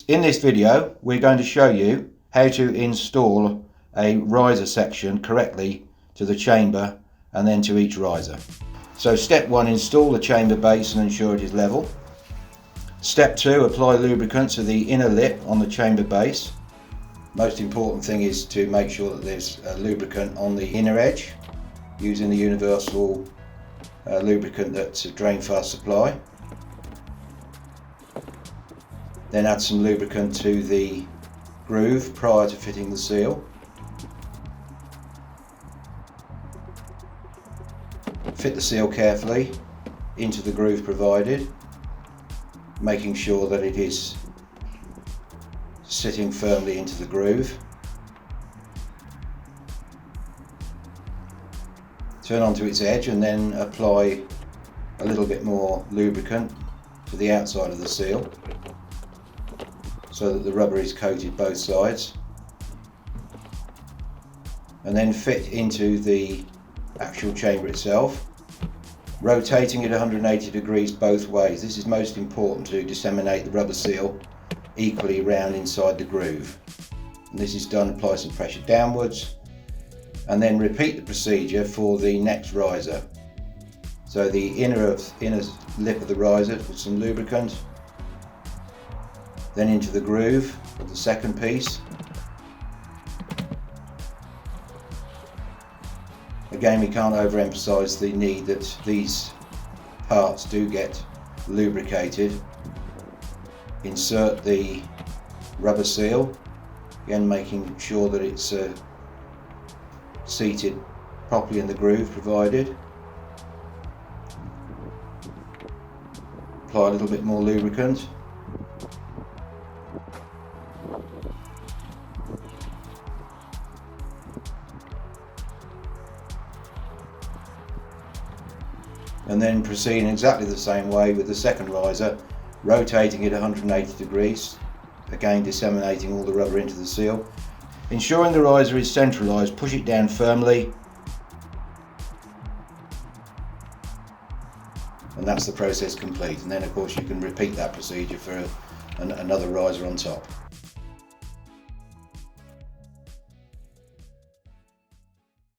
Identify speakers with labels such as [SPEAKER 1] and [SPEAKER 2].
[SPEAKER 1] In this video we're going to show you how to install a riser section correctly to the chamber and then to each riser. So step 1, install the chamber base and ensure it is level. Step 2, apply lubricant to the inner lip on the chamber base. Most important thing is to make sure that there's lubricant on the inner edge using the universal lubricant that Drainfast supply. Then add some lubricant to the groove prior to fitting the seal. Fit the seal carefully into the groove provided, making sure that it is sitting firmly into the groove. Turn onto its edge and then apply a little bit more lubricant to the outside of the seal so that the rubber is coated both sides, and then fit into the actual chamber itself, rotating it 180 degrees both ways. This is most important to disseminate the rubber seal equally round inside the groove. And this is done, apply some pressure downwards and then repeat the procedure for the next riser. So the inner lip of the riser with some lubricant, then into the groove of the second piece. Again, we can't overemphasize the need that these parts do get lubricated. Insert the rubber seal, again making sure that it's seated properly in the groove provided. Apply a little bit more lubricant. And then proceed in exactly the same way with the second riser, rotating it 180 degrees, again disseminating all the rubber into the seal. Ensuring the riser is centralised, push it down firmly, and that's the process complete. And then of course you can repeat that procedure for another riser on top.